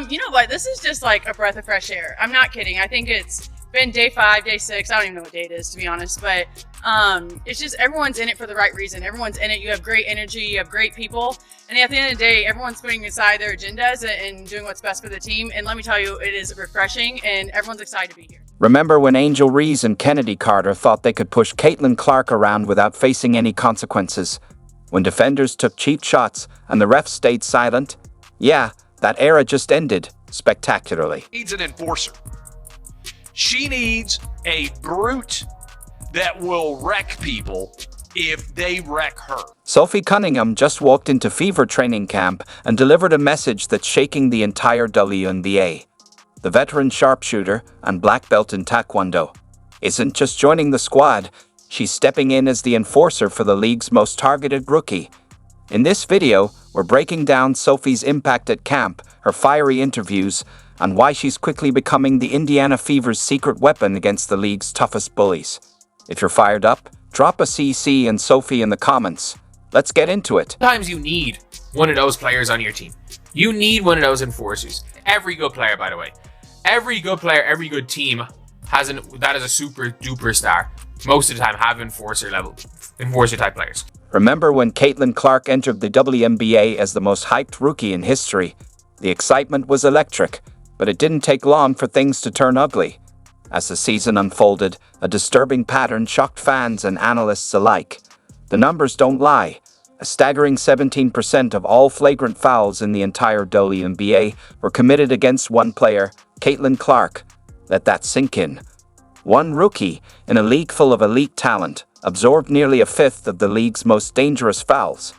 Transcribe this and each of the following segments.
You know what? This is just like a breath of fresh air. I'm not kidding. I think it's been day 5, day 6. I don't even know what day it is, to be honest. But it's just everyone's in it for the right reason. Everyone's in it. You have great energy. You have great people. And at the end of the day, everyone's putting aside their agendas and doing what's best for the team. And let me tell you, it is refreshing, and everyone's excited to be here. Remember when Angel Reese and Kennedy Carter thought they could push Caitlin Clark around without facing any consequences? When defenders took cheap shots and the refs stayed silent? Yeah, that era just ended spectacularly. Needs an enforcer. She needs a brute that will wreck people if they wreck her. Sophie Cunningham just walked into Fever training camp and delivered a message that's shaking the entire WNBA. The veteran sharpshooter and black belt in Taekwondo isn't just joining the squad, she's stepping in as the enforcer for the league's most targeted rookie. In this video, we're breaking down Sophie's impact at camp, her fiery interviews, and why she's quickly becoming the Indiana Fever's secret weapon against the league's toughest bullies. If you're fired up, drop a CC and Sophie in the comments. Let's get into it. Sometimes you need one of those players on your team. You need one of those enforcers. Every good player, by the way. Every good player, every good team that is a super duper star. Most of the time have enforcer type players. Remember when Caitlin Clark entered the WNBA as the most hyped rookie in history? The excitement was electric, but it didn't take long for things to turn ugly. As the season unfolded, a disturbing pattern shocked fans and analysts alike. The numbers don't lie. A staggering 17% of all flagrant fouls in the entire WNBA were committed against one player, Caitlin Clark. Let that sink in. One rookie, in a league full of elite talent, absorbed nearly a fifth of the league's most dangerous fouls.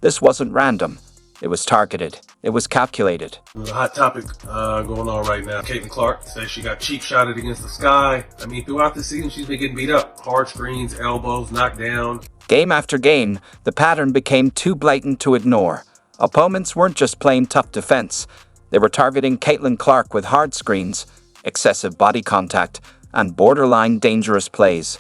This wasn't random. It was targeted. It was calculated. There's a hot topic going on right now. Caitlin Clark says she got cheap shotted against the sky. I mean, throughout the season, she's been getting beat up. Hard screens, elbows, knocked down. Game after game, the pattern became too blatant to ignore. Opponents weren't just playing tough defense. They were targeting Caitlin Clark with hard screens, excessive body contact, and borderline dangerous plays.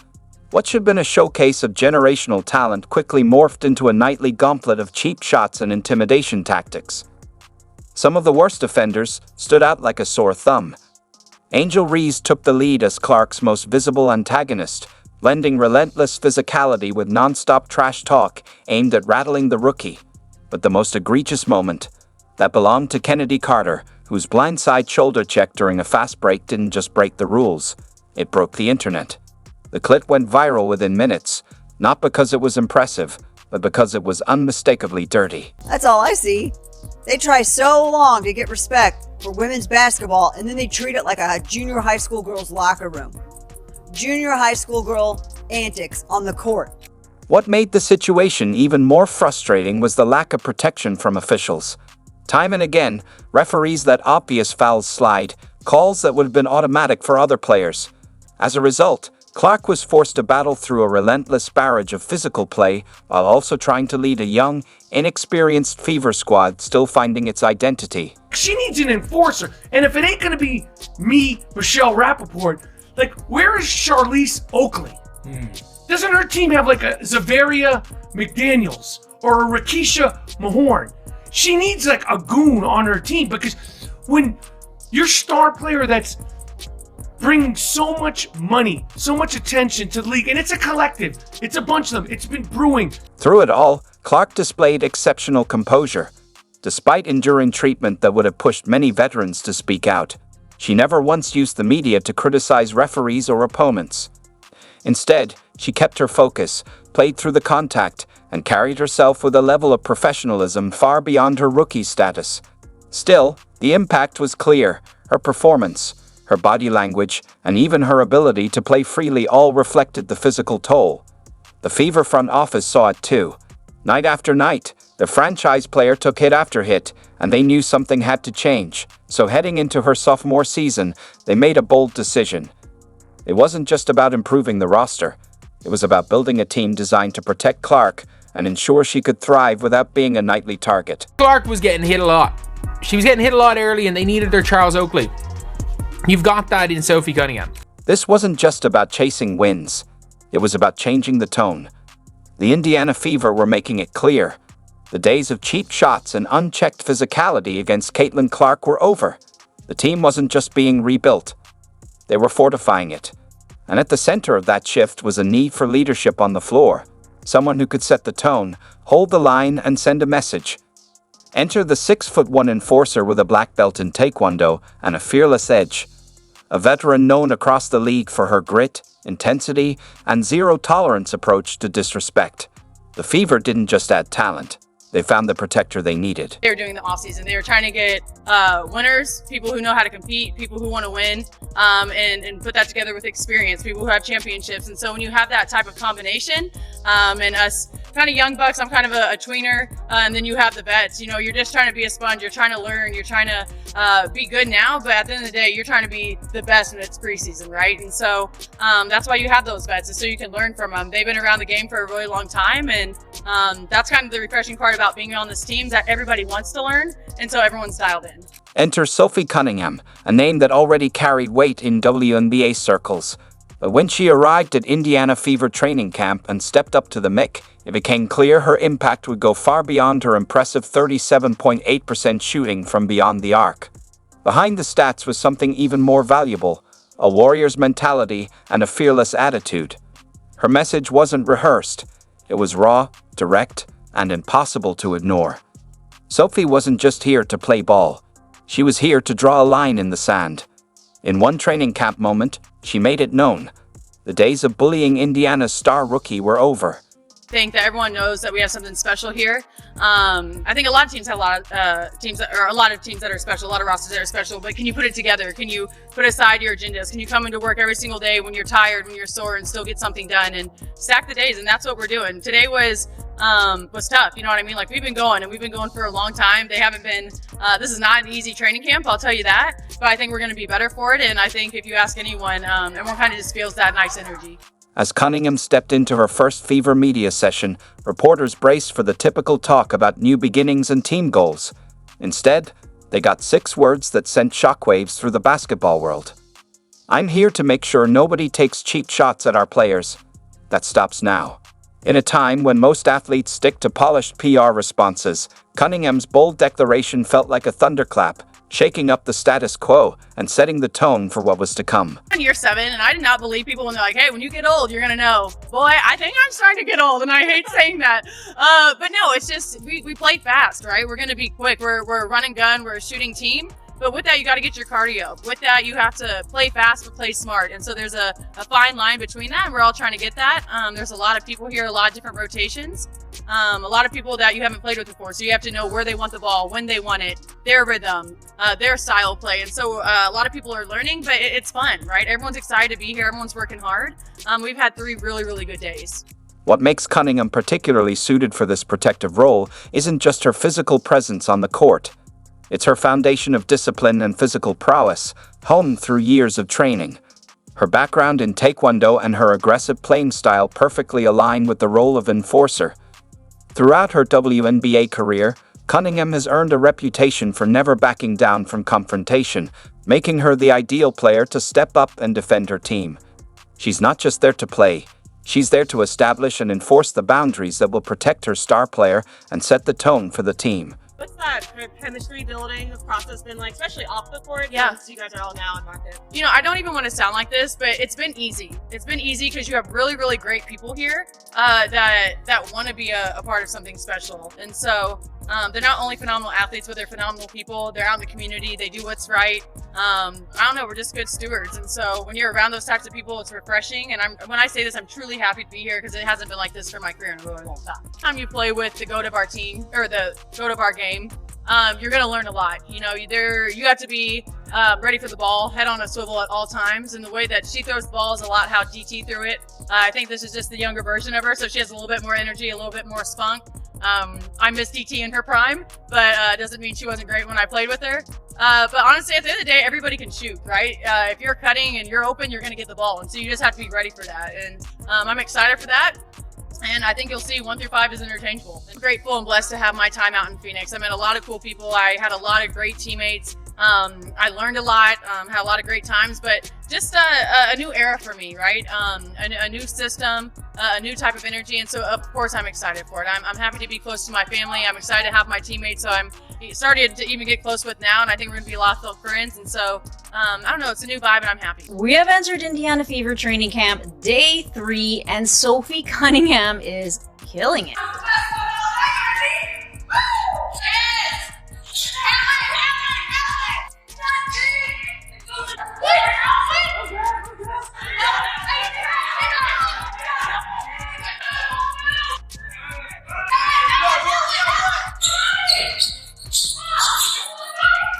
What should have been a showcase of generational talent quickly morphed into a nightly gauntlet of cheap shots and intimidation tactics. Some of the worst offenders stood out like a sore thumb. Angel Reese took the lead as Clark's most visible antagonist, blending relentless physicality with non-stop trash talk aimed at rattling the rookie. But the most egregious moment, that belonged to Kennedy Carter, whose blindside shoulder check during a fast break didn't just break the rules, it broke the internet. The clip went viral within minutes, not because it was impressive, but because it was unmistakably dirty. That's all I see. They try so long to get respect for women's basketball, and then they treat it like a junior high school girl's locker room. Junior high school girl antics on the court. What made the situation even more frustrating was the lack of protection from officials. Time and again, referees let obvious fouls slide, calls that would have been automatic for other players. As a result, Clark was forced to battle through a relentless barrage of physical play while also trying to lead a young, inexperienced Fever squad still finding its identity. She needs an enforcer, and if it ain't gonna be me, Michelle Rappaport, like, where is Charlize Oakley? Doesn't her team have like a Zavaria McDaniels or a Rakisha Mahorn? She needs like a goon on her team, because when your star player that's bringing so much money, so much attention to the league, and it's a collective, it's a bunch of them, it's been brewing. Through it all, Clark displayed exceptional composure. Despite enduring treatment that would have pushed many veterans to speak out, she never once used the media to criticize referees or opponents. Instead, she kept her focus, played through the contact, and carried herself with a level of professionalism far beyond her rookie status. Still, the impact was clear. Her performance, her body language, and even her ability to play freely all reflected the physical toll. The Fever front office saw it too. Night after night, the franchise player took hit after hit, and they knew something had to change. So heading into her sophomore season, they made a bold decision. It wasn't just about improving the roster. It was about building a team designed to protect Clark and ensure she could thrive without being a nightly target. Clark was getting hit a lot. She was getting hit a lot early, and they needed their Charles Oakley. You've got that in Sophie Cunningham. This wasn't just about chasing wins. It was about changing the tone. The Indiana Fever were making it clear. The days of cheap shots and unchecked physicality against Caitlin Clark were over. The team wasn't just being rebuilt. They were fortifying it. And at the center of that shift was a need for leadership on the floor. Someone who could set the tone, hold the line, and send a message. Enter the 6'1" enforcer with a black belt in Taekwondo and a fearless edge. A veteran known across the league for her grit, intensity, and zero-tolerance approach to disrespect. The Fever didn't just add talent. They found the protector they needed. They were doing the offseason. They were trying to get winners, people who know how to compete, people who want to win, and put that together with experience, people who have championships. And so when you have that type of combination, and us kind of young bucks, I'm kind of a tweener, and then you have the vets, you're just trying to be a sponge, you're trying to learn, you're trying to be good now, but at the end of the day, you're trying to be the best when it's preseason, right? And so that's why you have those vets, is so you can learn from them. They've been around the game for a really long time, and that's kind of the refreshing part about being on this team, that everybody wants to learn, and so everyone's dialed in. Enter Sophie Cunningham, a name that already carried weight in WNBA circles. But when she arrived at Indiana Fever training camp and stepped up to the mic, it became clear her impact would go far beyond her impressive 37.8% shooting from beyond the arc. Behind the stats was something even more valuable, a warrior's mentality and a fearless attitude. Her message wasn't rehearsed. It was raw, direct, and impossible to ignore. Sophie wasn't just here to play ball. She was here to draw a line in the sand. In one training camp moment, she made it known. The days of bullying Indiana's star rookie were over. I think that everyone knows that we have something special here. I think a lot of teams have a lot of teams that are special, a lot of rosters that are special, but can you put it together? Can you put aside your agendas? Can you come into work every single day when you're tired, when you're sore, and still get something done and stack the days? And that's what we're doing. Today was tough, you know what I mean? Like, we've been going for a long time. They haven't been, this is not an easy training camp, I'll tell you that, but I think we're going to be better for it. And I think if you ask anyone, everyone kind of just feels that nice energy. As Cunningham stepped into her first Fever media session, reporters braced for the typical talk about new beginnings and team goals. Instead, they got 6 words that sent shockwaves through the basketball world. I'm here to make sure nobody takes cheap shots at our players. That stops now. In a time when most athletes stick to polished PR responses, Cunningham's bold declaration felt like a thunderclap, shaking up the status quo and setting the tone for what was to come. In year 7, and I did not believe people when they're like, hey, when you get old, you're going to know. Boy, I think I'm starting to get old, and I hate saying that. But no, it's just, we play fast, right? We're going to be quick. We're a run and gun. We're a shooting team. But with that, you got to get your cardio. With that, you have to play fast but play smart. And so there's a fine line between that, and we're all trying to get that. There's a lot of people here, a lot of different rotations, a lot of people that you haven't played with before. So you have to know where they want the ball, when they want it, their rhythm, their style of play. And so a lot of people are learning, but it's fun, right? Everyone's excited to be here. Everyone's working hard. We've had 3 really, really good days. What makes Cunningham particularly suited for this protective role isn't just her physical presence on the court. It's her foundation of discipline and physical prowess, honed through years of training. Her background in Taekwondo and her aggressive playing style perfectly align with the role of enforcer. Throughout her WNBA career, Cunningham has earned a reputation for never backing down from confrontation, making her the ideal player to step up and defend her team. She's not just there to play. She's there to establish and enforce the boundaries that will protect her star player and set the tone for the team. What's that chemistry building process been like, especially off the court? Yeah. Since you guys are all now in market. I don't even want to sound like this, but it's been easy. It's been easy because you have really, really great people here that want to be a part of something special. And so they're not only phenomenal athletes, but they're phenomenal people. They're out in the community. They do what's right. I don't know. We're just good stewards. And so when you're around those types of people, it's refreshing. And when I say this, I'm truly happy to be here because it hasn't been like this for my career in a really long time. Time you play with the goat of our team, or the goat of our game, you're going to learn a lot. You have to be ready for the ball, head on a swivel at all times. And the way that she throws the ball is a lot how DT threw it. I think this is just the younger version of her, so she has a little bit more energy, a little bit more spunk. I miss DT in her prime, but doesn't mean she wasn't great when I played with her. But honestly, at the end of the day, everybody can shoot, right? If you're cutting and you're open, you're going to get the ball. And so you just have to be ready for that. And I'm excited for that. And I think you'll see 1 through 5 is interchangeable. I'm grateful and blessed to have my time out in Phoenix. I met a lot of cool people. I had a lot of great teammates. I learned a lot, had a lot of great times, but just a new era for me, right? A new system, a new type of energy, and so of course I'm excited for it. I'm happy to be close to my family. I'm excited to have my teammates, so I'm started to even get close with now, and I think we're going to be a lot of friends, and so I don't know, it's a new vibe, and I'm happy. We have entered Indiana Fever training camp day 3, and Sophie Cunningham is killing it.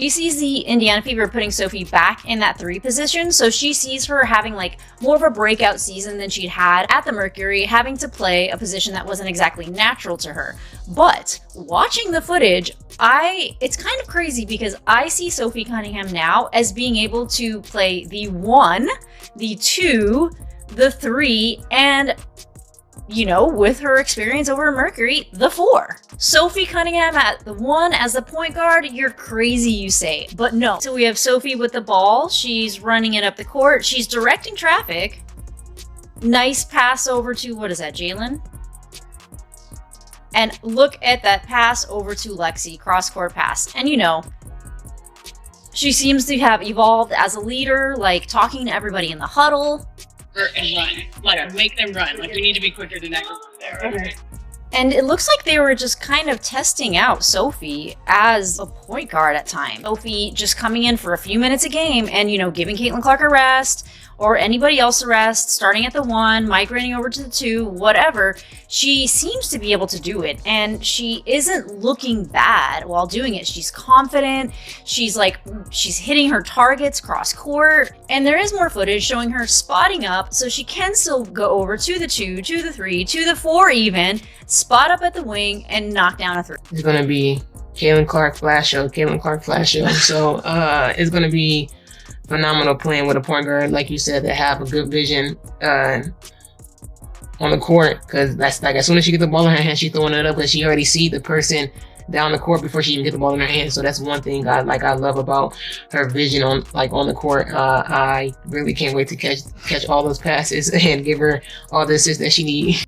She sees the Indiana Fever putting Sophie back in that 3 position, so she sees her having like more of a breakout season than she'd had at the Mercury, having to play a position that wasn't exactly natural to her. But watching the footage, it's kind of crazy because I see Sophie Cunningham now as being able to play the 1, the 2, the 3, and you know, with her experience over at Mercury, the 4. Sophie Cunningham at the 1 as the point guard, you're crazy, you say. But no. So we have Sophie with the ball. She's running it up the court. She's directing traffic. Nice pass over to, what is that, Jalen? And look at that pass over to Lexi, cross-court pass. And you know, she seems to have evolved as a leader, like talking to everybody in the huddle. And run. Like, make them run. Like, we need to be quicker than that group there. Okay. And it looks like they were just kind of testing out Sophie as a point guard at times. Sophie just coming in for a few minutes a game and, you know, giving Caitlin Clark a rest or anybody else a rest, starting at the 1, migrating over to the 2, whatever. She seems to be able to do it, and she isn't looking bad while doing it. She's confident. She's hitting her targets cross court, and there is more footage showing her spotting up, so she can still go over to the 2, to the 3, to the 4 even, spot up at the wing, and knock down a 3. It's gonna be Caitlin Clark flash show. So it's gonna be phenomenal playing with a point guard, like you said, that have a good vision on the court, because that's like as soon as she gets the ball in her hand, she's throwing it up because she already see the person down the court before she even get the ball in her hand. So that's one thing I love about her vision on the court. I really can't wait to catch all those passes and give her all the assists that she needs.